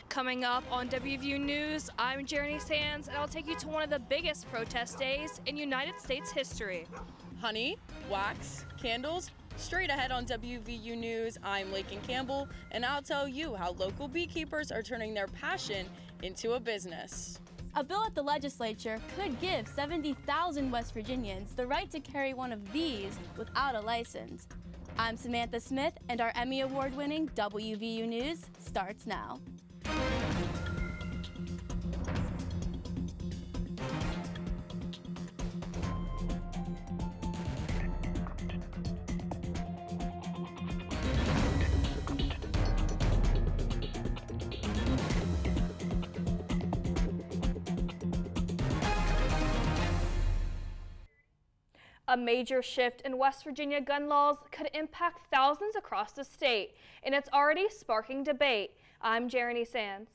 Coming up on WVU News, I'm Jeremy Sands, and I'll take you to one of the biggest protest days in United States history. Honey, wax, candles. Straight ahead on WVU News, I'm Lakin Campbell, and I'll tell you how local beekeepers are turning their passion into a business. A bill at the legislature could give 70,000 West Virginians the right to carry one of these without a license. I'm Samantha Smith, and our Emmy-award-winning WVU News starts now. A major shift in West Virginia gun laws could impact thousands across the state, and it's already sparking debate. I'm Jeremy Sands.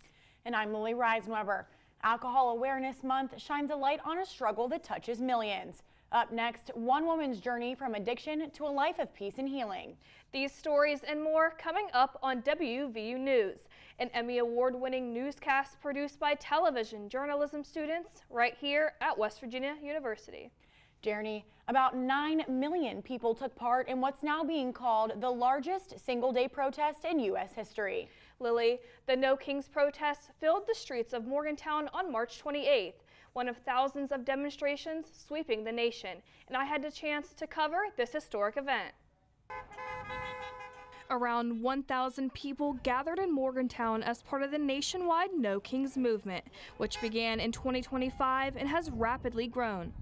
And I'm Lily Reisenweber. Alcohol Awareness Month shines a light on a struggle that touches millions. Up next, one woman's journey from addiction to a life of peace and healing. These stories and more coming up on WVU News, an Emmy Award-winning newscast produced by television journalism students right here at West Virginia University. Jeremy, about 9 million people took part in what's now being called the largest single-day protest in U.S. history. Lily, the No Kings protests filled the streets of Morgantown on March 28th, one of thousands of demonstrations sweeping the nation, and I had the chance to cover this historic event. Around 1,000 people gathered in Morgantown as part of the nationwide No Kings movement, which began in 2025 and has rapidly grown.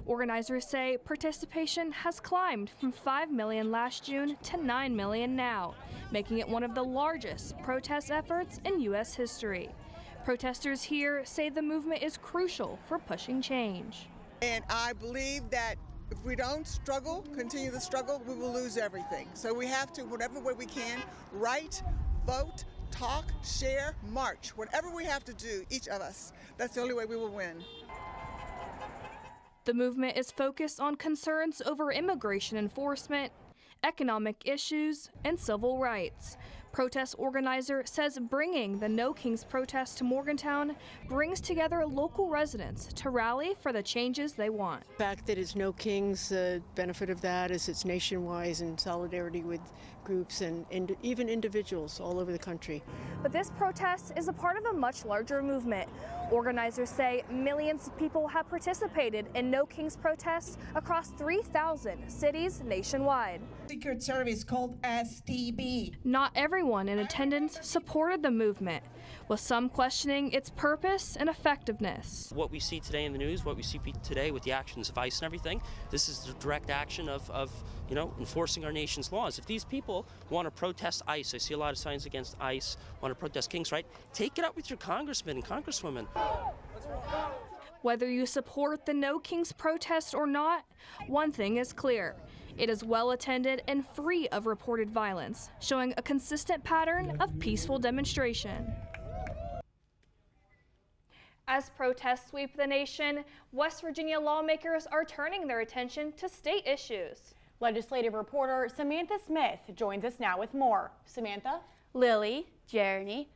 Organizers say participation has climbed from 5 million last June to 9 million now, making it one of the largest protest efforts in U.S. history. Protesters here say the movement is crucial for pushing change. And I believe that if we don't struggle, continue the struggle, we will lose everything. So we have to, whatever way we can, write, vote, talk, share, march, whatever we have to do, each of us. That's the only way we will win. The movement is focused on concerns over immigration enforcement, economic issues, and civil rights. Protest organizer says bringing the No Kings protest to Morgantown brings together local residents to rally for the changes they want. The fact that it's No Kings, the benefit of that is it's nationwide in solidarity with groups and even individuals all over the country. But this protest is a part of a much larger movement. Organizers say millions of people have participated in No Kings protests across 3,000 cities nationwide. Secret Service called STB. Not everyone in attendance supported the movement, with some questioning its purpose and effectiveness. What we see today in the news, what we see today with the actions of ICE and everything, this is the direct action of enforcing our nation's laws. If these people want to protest ICE, I see a lot of signs against ICE, want to protest Kings, right? Take it up with your congressmen and congresswomen. Whether you support the No Kings protest or not, one thing is clear. It is well attended and free of reported violence, showing a consistent pattern of peaceful demonstration. As protests sweep the nation, West Virginia lawmakers are turning their attention to state issues. Legislative reporter Samantha Smith joins us now with more. Samantha? Lily, Jeremy,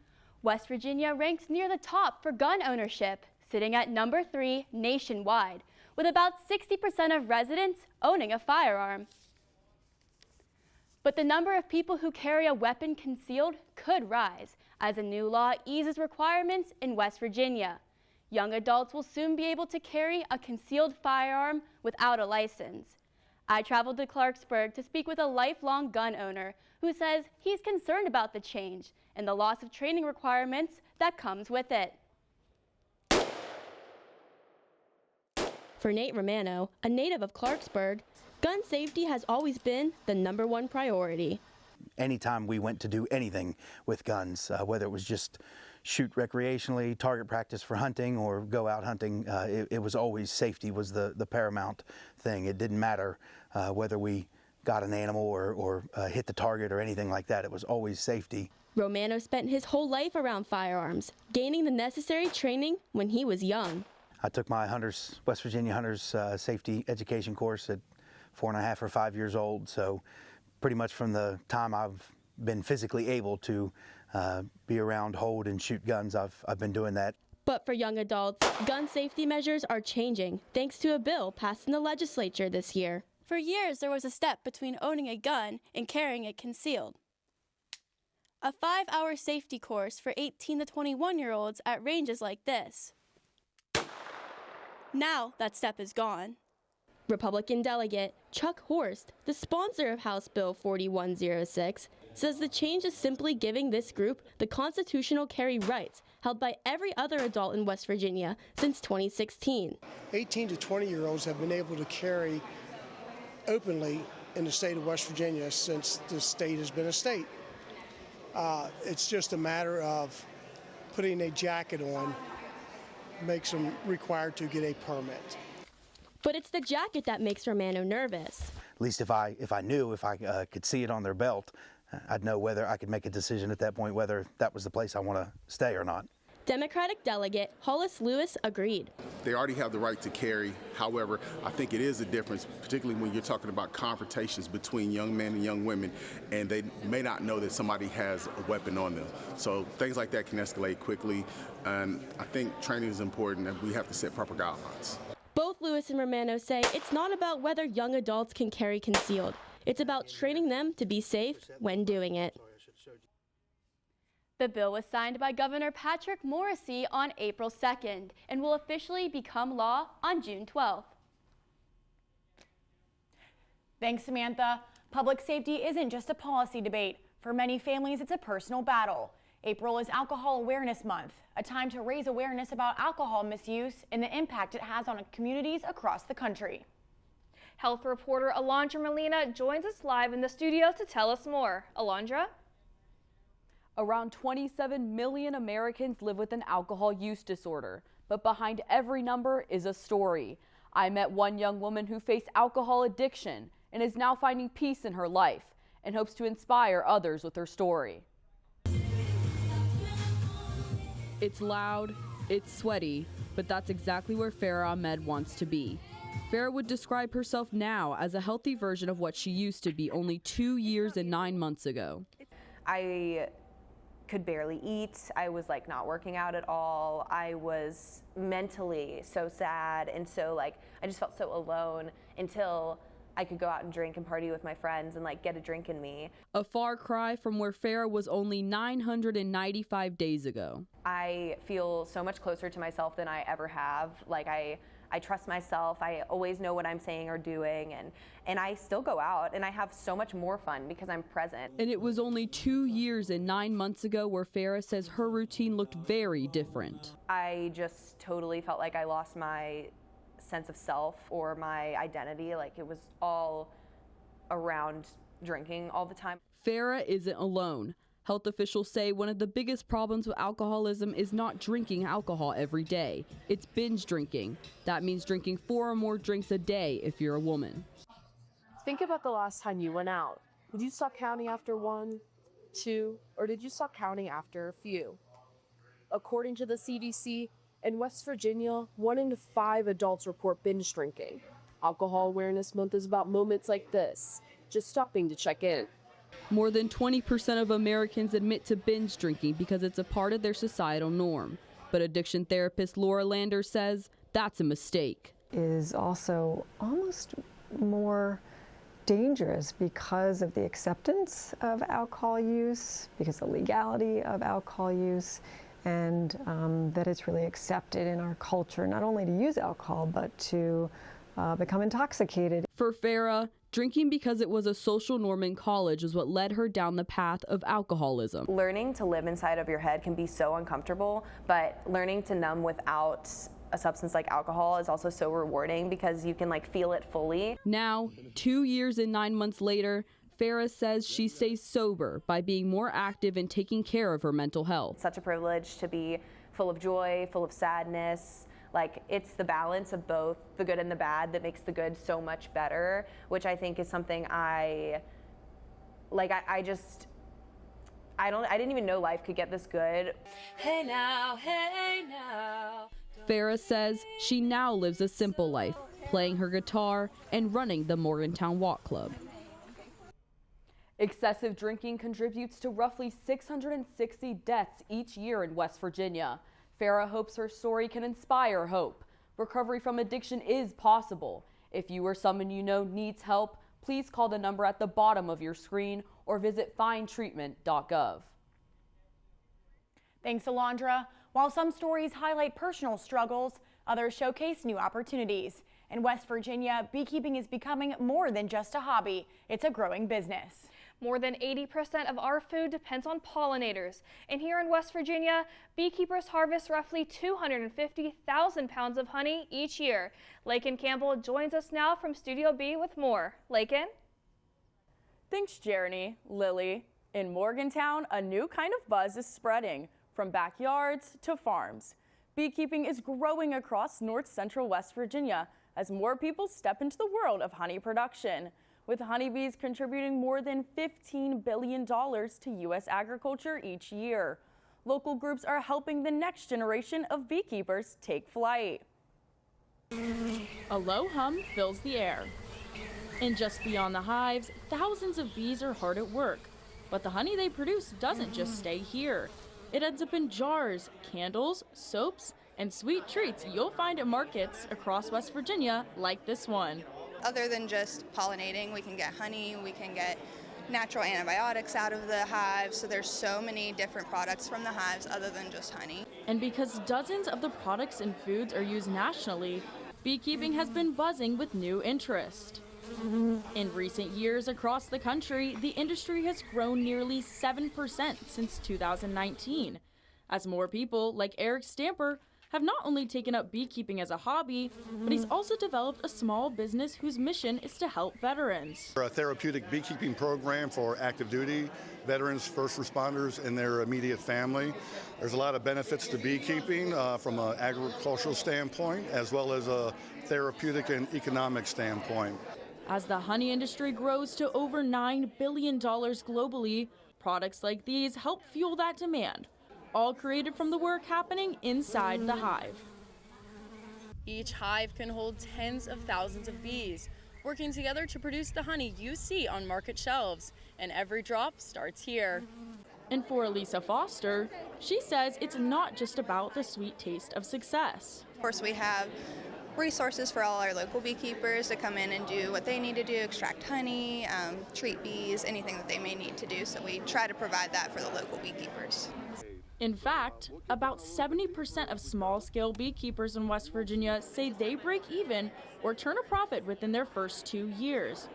West Virginia ranks near the top for gun ownership, sitting at number 3 nationwide, with about 60% of residents owning a firearm. But the number of people who carry a weapon concealed could rise as a new law eases requirements in West Virginia. Young adults will soon be able to carry a concealed firearm without a license. I traveled to Clarksburg to speak with a lifelong gun owner who says he's concerned about the change and the loss of training requirements that comes with it. For Nate Romano, a native of Clarksburg, gun safety has always been the #1 priority. Anytime we went to do anything with guns, whether it was just shoot recreationally, target practice for hunting, or go out hunting, it was always safety was the paramount thing. It didn't matter whether we got an animal or hit the target or anything like that. It was always safety. Romano spent his whole life around firearms, gaining the necessary training when he was young. I took my West Virginia Hunters Safety Education course at 4.5 or 5 years old, so pretty much from the time I've been physically able to be around, hold, and shoot guns. I've been doing that. But for young adults, gun safety measures are changing thanks to a bill passed in the legislature this year. For years, there was a step between owning a gun and carrying it concealed. A 5-hour safety course for 18 to 21-year-olds at ranges like this. Now that step is gone. Republican delegate Chuck Horst, the sponsor of House Bill 4106, says the change is simply giving this group the constitutional carry rights held by every other adult in West Virginia since 2016. 18 to 20-year-olds have been able to carry openly in the state of West Virginia since the state has been a state. It's just a matter of putting a jacket on makes them required to get a permit. But it's the jacket that makes Romano nervous. At least if I could see it on their belt, I'd know whether I could make a decision at that point whether that was the place I want to stay or not. Democratic delegate Hollis Lewis agreed. They already have the right to carry. However, I think it is a difference, particularly when you're talking about confrontations between young men and young women, and they may not know that somebody has a weapon on them. So things like that can escalate quickly, and I think training is important, and we have to set proper guidelines. Both Lewis and Romano say it's not about whether young adults can carry concealed. It's about training them to be safe when doing it. The bill was signed by Governor Patrick Morrisey on April 2nd and will officially become law on June 12th. Thanks, Samantha. Public safety isn't just a policy debate. For many families, it's a personal battle. April is Alcohol Awareness Month, a time to raise awareness about alcohol misuse and the impact it has on communities across the country. Health reporter Alondra Molina joins us live in the studio to tell us more. Alondra? Around 27 million Americans live with an alcohol use disorder, but behind every number is a story. I met one young woman who faced alcohol addiction and is now finding peace in her life and hopes to inspire others with her story. It's loud, it's sweaty, but that's exactly where Farah Ahmed wants to be. Farah would describe herself now as a healthy version of what she used to be only 2 years and 9 months ago. I could barely eat. I was like not working out at all. I was mentally so sad, and so like I just felt so alone until I could go out and drink and party with my friends and like get a drink in me. A far cry from where Farah was only 995 days ago. I feel so much closer to myself than I ever have. Like I trust myself. I always know what I'm saying or doing, and I still go out and I have so much more fun because I'm present. And it was only 2 years and 9 months ago where Farah says her routine looked very different. I just totally felt like I lost my sense of self or my identity. Like it was all around drinking all the time. Farah isn't alone. Health officials say one of the biggest problems with alcoholism is not drinking alcohol every day. It's binge drinking. That means drinking 4 or more drinks a day if you're a woman. Think about the last time you went out. Did you stop counting after 1, 2, or did you stop counting after a few? According to the CDC, in West Virginia, 1 in 5 adults report binge drinking. Alcohol Awareness Month is about moments like this, just stopping to check in. More than 20% of Americans admit to binge drinking because it's a part of their societal norm. But addiction therapist Laura Lander says that's a mistake. Is also almost more dangerous because of the acceptance of alcohol use, because of the legality of alcohol use, and that it's really accepted in our culture, not only to use alcohol, but to become intoxicated. For Farah, drinking because it was a social norm in college is what led her down the path of alcoholism. Learning to live inside of your head can be so uncomfortable, but learning to numb without a substance like alcohol is also so rewarding because you can like feel it fully. Now, 2 years and 9 months later, Farah says she stays sober by being more active and taking care of her mental health. It's such a privilege to be full of joy, full of sadness. Like it's the balance of both the good and the bad that makes the good so much better, which I think is something I didn't even know life could get this good. Hey now, hey now. Farah says she now lives a simple life, playing her guitar and running the Morgantown Walk Club. Excessive drinking contributes to roughly 660 deaths each year in West Virginia. Farah hopes her story can inspire hope. Recovery from addiction is possible. If you or someone you know needs help, please call the number at the bottom of your screen or visit findtreatment.gov. Thanks, Alondra. While some stories highlight personal struggles, others showcase new opportunities. In West Virginia, beekeeping is becoming more than just a hobby. It's a growing business. More than 80% of our food depends on pollinators. And here in West Virginia, beekeepers harvest roughly 250,000 pounds of honey each year. Lakin Campbell joins us now from Studio B with more. Lakin? Thanks, Jeremy. Lily. In Morgantown, a new kind of buzz is spreading from backyards to farms. Beekeeping is growing across north central West Virginia as more people step into the world of honey production, with honeybees contributing more than $15 billion to U.S. agriculture each year. Local groups are helping the next generation of beekeepers take flight. A low hum fills the air. And just beyond the hives, thousands of bees are hard at work. But the honey they produce doesn't just stay here. It ends up in jars, candles, soaps, and sweet treats you'll find at markets across West Virginia like this one. Other than just pollinating, we can get honey, we can get natural antibiotics out of the hives, so there's so many different products from the hives other than just honey. And because dozens of the products and foods are used nationally, beekeeping has been buzzing with new interest. In recent years across the country, the industry has grown nearly 7% since 2019, as more people, like Eric Stamper, have not only taken up beekeeping as a hobby, but he's also developed a small business whose mission is to help veterans. We're a therapeutic beekeeping program for active duty veterans, first responders, and their immediate family. There's a lot of benefits to beekeeping from an agricultural standpoint, as well as a therapeutic and economic standpoint. As the honey industry grows to over $9 billion globally, products like these help fuel that demand, all created from the work happening inside the hive. Each hive can hold tens of thousands of bees, working together to produce the honey you see on market shelves, and every drop starts here. And for Elisa Foster, she says it's not just about the sweet taste of success. Of course, we have resources for all our local beekeepers to come in and do what they need to do, extract honey, treat bees, anything that they may need to do. So we try to provide that for the local beekeepers. In fact, about 70% of small-scale beekeepers in West Virginia say they break even or turn a profit within their first 2 years.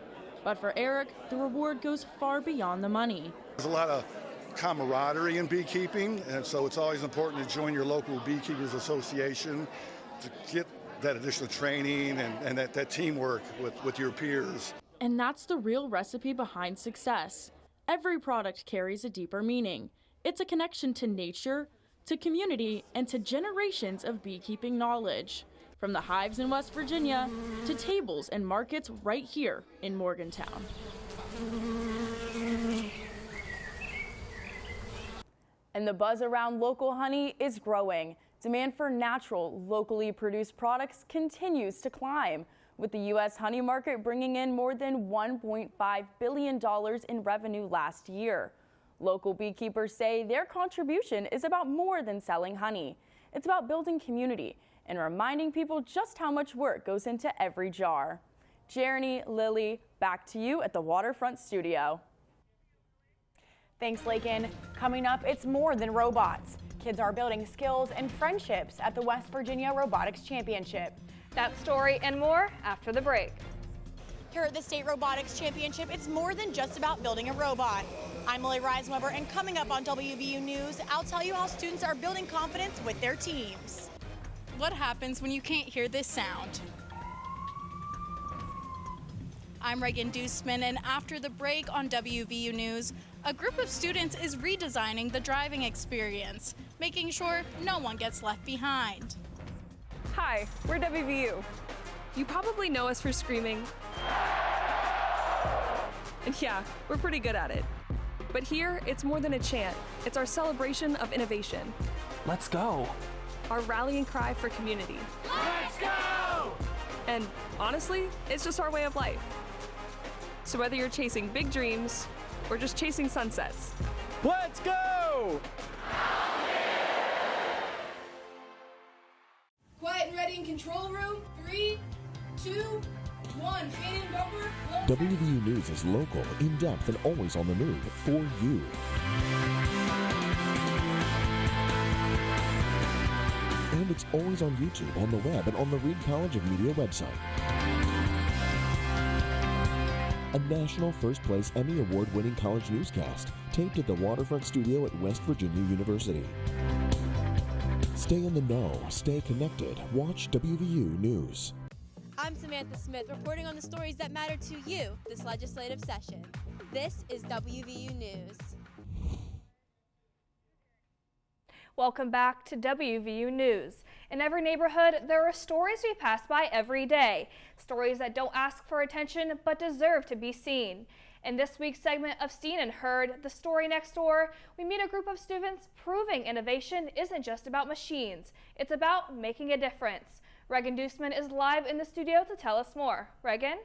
But for Eric, the reward goes far beyond the money. There's a lot of camaraderie in beekeeping, and so it's always important to join your local beekeepers association to get that additional training and that teamwork with your peers. And that's the real recipe behind success. Every product carries a deeper meaning. It's a connection to nature, to community, and to generations of beekeeping knowledge. From the hives in West Virginia to tables and markets right here in Morgantown. And the buzz around local honey is growing. Demand for natural, locally produced products continues to climb, with the U.S. honey market bringing in more than $1.5 billion in revenue last year. Local beekeepers say their contribution is about more than selling honey. It's about building community and reminding people just how much work goes into every jar. Jeremy, Lily, back to you at the Waterfront Studio. Thanks, Lakin. Coming up, it's more than robots. Kids are building skills and friendships at the West Virginia Robotics Championship. That story and more after the break. Here at the State Robotics Championship, it's more than just about building a robot. I'm Lily Reisenweber, and coming up on WVU News, I'll tell you how students are building confidence with their teams. What happens when you can't hear this sound? I'm Reagan Dusman, and after the break on WVU News, a group of students is redesigning the driving experience, making sure no one gets left behind. Hi, we're WVU. You probably know us for screaming. And yeah, we're pretty good at it. But here, it's more than a chant. It's our celebration of innovation. Let's go. Our rallying cry for community. Let's go! And honestly, it's just our way of life. So whether you're chasing big dreams or just chasing sunsets. Let's go! Quiet and ready in control room. 3, 2, 1. Fan in bumper. WVU News is local, in-depth, and always on the move for you. And it's always on YouTube, on the web, and on the Reed College of Media website. A national first-place Emmy-award-winning college newscast taped at the Waterfront Studio at West Virginia University. Stay in the know, stay connected, watch WVU News. I'm Samantha Smith, reporting on the stories that matter to you this legislative session. This is WVU News. Welcome back to WVU News. In every neighborhood, there are stories we pass by every day. Stories that don't ask for attention but deserve to be seen. In this week's segment of Seen and Heard, The Story Next Door, we meet a group of students proving innovation isn't just about machines. It's about making a difference. Regan Dusman is live in the studio to tell us more. Regan?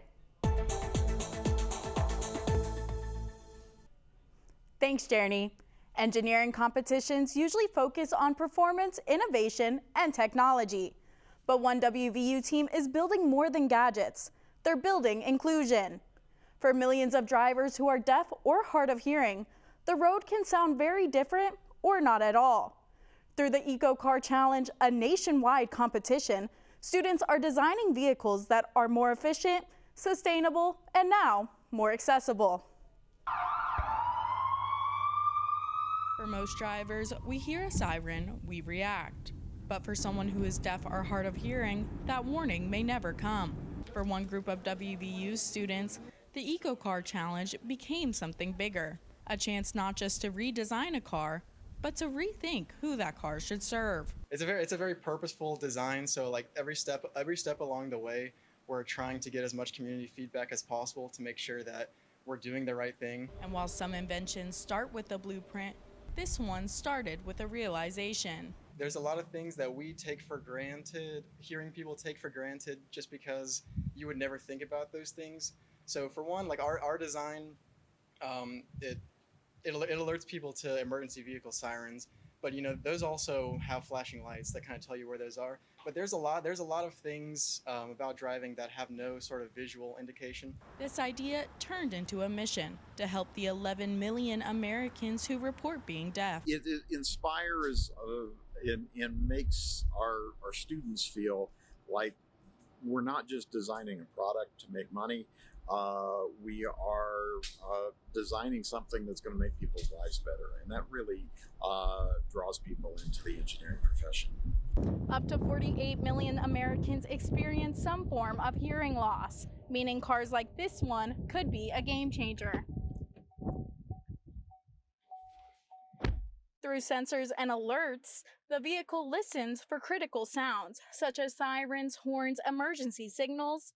Thanks, Jeremy. Engineering competitions usually focus on performance, innovation, and technology. But one WVU team is building more than gadgets. They're building inclusion. For millions of drivers who are deaf or hard of hearing, the road can sound very different or not at all. Through the EcoCar Challenge, a nationwide competition, students are designing vehicles that are more efficient, sustainable, and now more accessible. For most drivers, we hear a siren, we react. But for someone who is deaf or hard of hearing, that warning may never come. For one group of WVU students, the EcoCar Challenge became something bigger. A chance not just to redesign a car, but to rethink who that car should serve. It's a very purposeful design, so like every step along the way, we're trying to get as much community feedback as possible to make sure that we're doing the right thing. And while some inventions start with a blueprint, this one started with a realization. There's a lot of things that we take for granted, hearing people take for granted just because you would never think about those things. So for one, like our design, it alerts people to emergency vehicle sirens, but you know, those also have flashing lights that kind of tell you where those are. But there's a lot of things about driving that have no sort of visual indication. This idea turned into a mission to help the 11 million Americans who report being deaf. It inspires and makes our students feel like we're not just designing a product to make money. We are designing something that's going to make people's lives better, and that really draws people into the engineering profession. Up to 48 million Americans experience some form of hearing loss, meaning cars like this one could be a game changer. Through sensors and alerts, the vehicle listens for critical sounds, such as sirens, horns, emergency signals,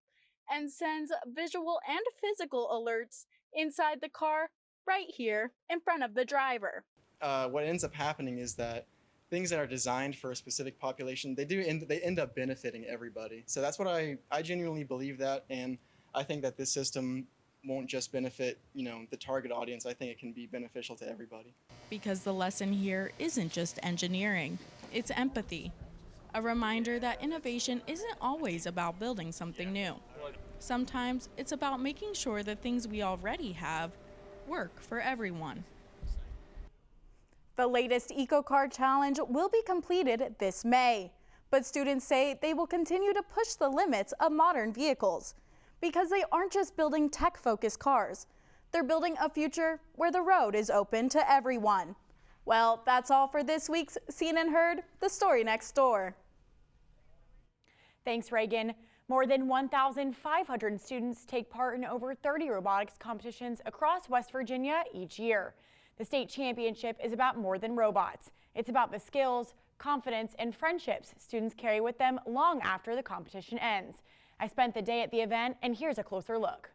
and sends visual and physical alerts inside the car right here in front of the driver. What ends up happening is that things that are designed for a specific population, they end up benefiting everybody. So that's what I genuinely believe that, and I think that this system won't just benefit, you know, the target audience. I think it can be beneficial to everybody. Because the lesson here isn't just engineering, it's empathy. A reminder that innovation isn't always about building something new. Sometimes it's about making sure the things we already have work for everyone. The latest EcoCar Challenge will be completed this May, but students say they will continue to push the limits of modern vehicles because they aren't just building tech-focused cars. They're building a future where the road is open to everyone. Well, that's all for this week's Seen and Heard, The Story Next Door. Thanks, Reagan. More than 1,500 students take part in over 30 robotics competitions across West Virginia each year. The state championship is about more than robots. It's about the skills, confidence, and friendships students carry with them long after the competition ends. I spent the day at the event, and here's a closer look.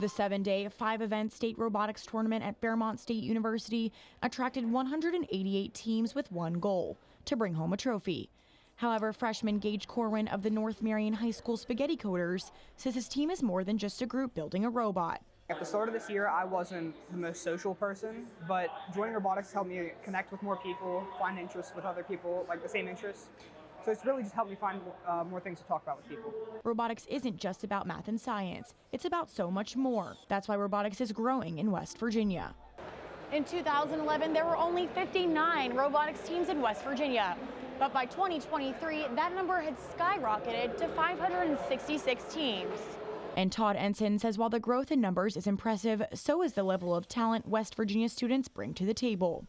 The 7-day, 5-event state robotics tournament at Fairmont State University attracted 188 teams with one goal: to bring home a trophy. However, freshman Gage Corwin of the North Marion High School Spaghetti Coders says his team is more than just a group building a robot. At the start of this year, I wasn't the most social person, but joining robotics helped me connect with more people, find interests with other people, like the same interests. So it's really just helped me find more things to talk about with people. Robotics isn't just about math and science. It's about so much more. That's why robotics is growing in West Virginia. In 2011, there were only 59 robotics teams in West Virginia. But by 2023, that number had skyrocketed to 566 teams. And Todd Ensign says while the growth in numbers is impressive, so is the level of talent West Virginia students bring to the table.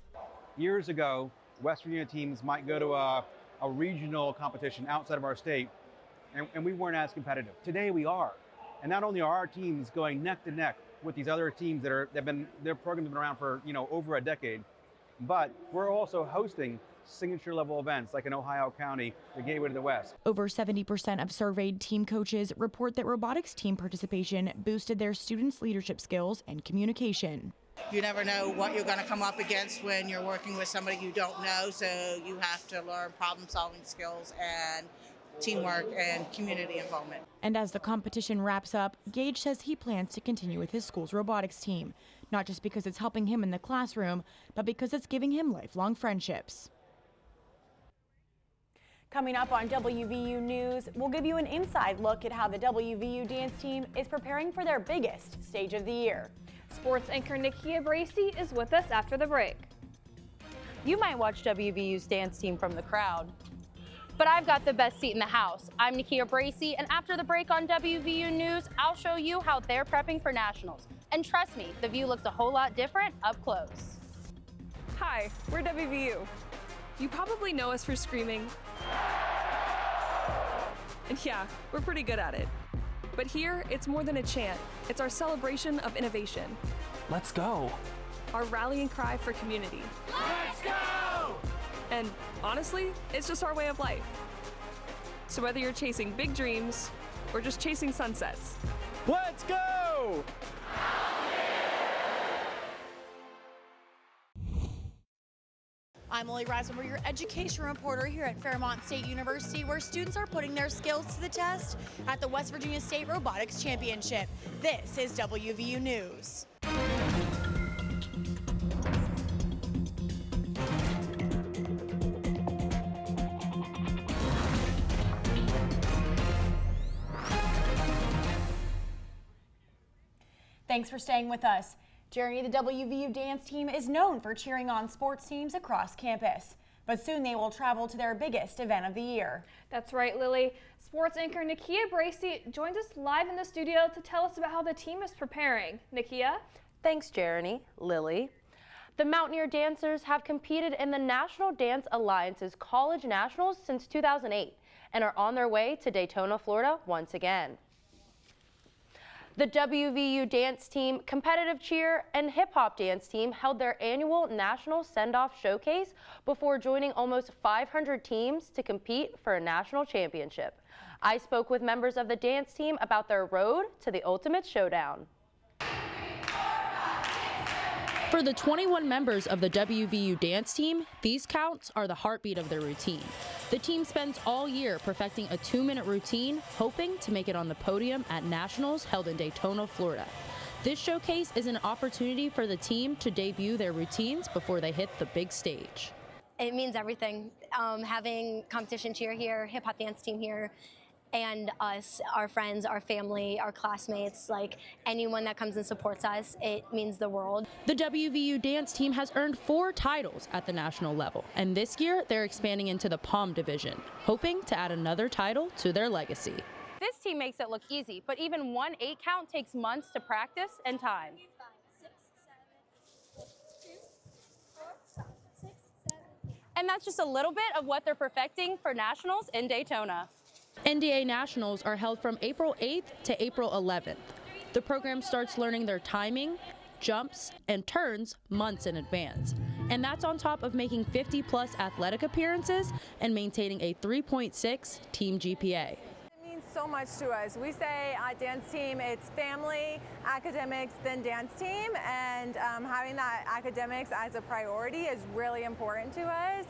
Years ago, West Virginia teams might go to a regional competition outside of our state, and we weren't as competitive. Today we are. And not only are our teams going neck to neck with these other teams their programs have been around for over a decade, but we're also hosting signature level events like in Ohio County, the Gateway to the West. Over 70% of surveyed team coaches report that robotics team participation boosted their students' leadership skills and communication. You never know what you're going to come up against when you're working with somebody you don't know, so you have to learn problem-solving skills and teamwork and community involvement. And as the competition wraps up, Gage says he plans to continue with his school's robotics team, not just because it's helping him in the classroom, but because it's giving him lifelong friendships. Coming up on WVU News, we'll give you an inside look at how the WVU dance team is preparing for their biggest stage of the year. Sports anchor Nikia Bracey is with us after the break. You might watch WVU's dance team from the crowd, but I've got the best seat in the house. I'm Nikia Bracey, and after the break on WVU News, I'll show you how they're prepping for nationals. And trust me, the view looks a whole lot different up close. Hi, we're WVU. You probably know us for screaming. And yeah, we're pretty good at it. But here, it's more than a chant. It's our celebration of innovation. Let's go. Our rallying cry for community. Let's go! And honestly, it's just our way of life. So whether you're chasing big dreams or just chasing sunsets, let's go! I'm Lily Reisenberg, your education reporter here at Fairmont State University, where students are putting their skills to the test at the West Virginia State Robotics Championship. This is WVU News. Thanks for staying with us. Jeremy, the WVU dance team is known for cheering on sports teams across campus, but soon they will travel to their biggest event of the year. That's right, Lily. Sports anchor Nikia Bracey joins us live in the studio to tell us about how the team is preparing. Nikia? Thanks, Jeremy. Lily. The Mountaineer dancers have competed in the National Dance Alliance's College Nationals since 2008 and are on their way to Daytona, Florida once again. The WVU dance team, competitive cheer, and hip-hop dance team held their annual national send-off showcase before joining almost 500 teams to compete for a national championship. I spoke with members of the dance team about their road to the ultimate showdown. For the 21 members of the WVU dance team, these counts are the heartbeat of their routine. The team spends all year perfecting a 2-minute routine, hoping to make it on the podium at nationals held in Daytona, Florida. This showcase is an opportunity for the team to debut their routines before they hit the big stage. It means everything. Having competition cheer here, hip hop dance team here, and us, our friends, our family, our classmates, like anyone that comes and supports us, it means the world. The WVU dance team has earned 4 titles at the national level, and this year they're expanding into the Palm division, hoping to add another title to their legacy. This team makes it look easy, but even one 8 count takes months to practice and time. 5, 6, 7, 2, 4, 5, 6, 7. And that's just a little bit of what they're perfecting for nationals in Daytona. NDA Nationals are held from April 8th to April 11th. The program starts learning their timing, jumps, and turns months in advance. And that's on top of making 50-plus athletic appearances and maintaining a 3.6 team GPA. It means so much to us. We say dance team, it's family, academics, then dance team, and having that academics as a priority is really important to us.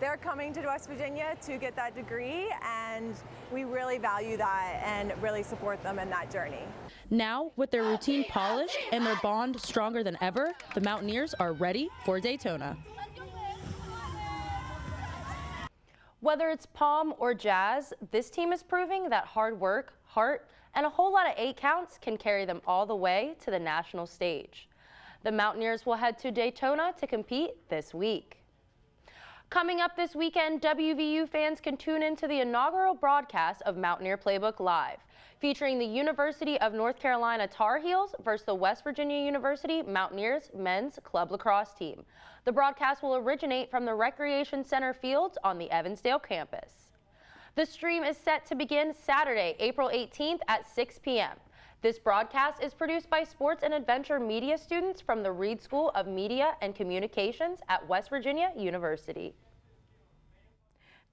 They're coming to West Virginia to get that degree, and we really value that and really support them in that journey. Now, with their routine polished and their bond stronger than ever, the Mountaineers are ready for Daytona. Whether it's pom or jazz, this team is proving that hard work, heart, and a whole lot of 8 counts can carry them all the way to the national stage. The Mountaineers will head to Daytona to compete this week. Coming up this weekend, WVU fans can tune into the inaugural broadcast of Mountaineer Playbook Live, featuring the University of North Carolina Tar Heels versus the West Virginia University Mountaineers men's club lacrosse team. The broadcast will originate from the Recreation Center fields on the Evansdale campus. The stream is set to begin Saturday, April 18th at 6 p.m. This broadcast is produced by sports and adventure media students from the Reed School of Media and Communications at West Virginia University.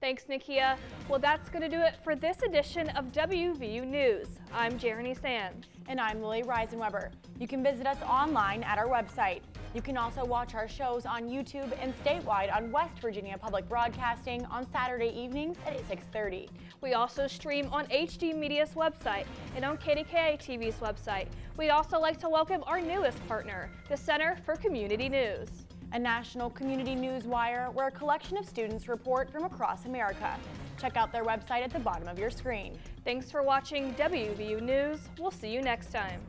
Thanks, Nakia. Well, that's going to do it for this edition of WVU News. I'm Jeremy Sands. And I'm Lily Reisenweber. You can visit us online at our website. You can also watch our shows on YouTube and statewide on West Virginia Public Broadcasting on Saturday evenings at 6:30. We also stream on HD Media's website and on KDKA TV's website. We'd also like to welcome our newest partner, the Center for Community News, a national community news wire where a collection of students report from across America. Check out their website at the bottom of your screen. Thanks for watching WVU News. We'll see you next time.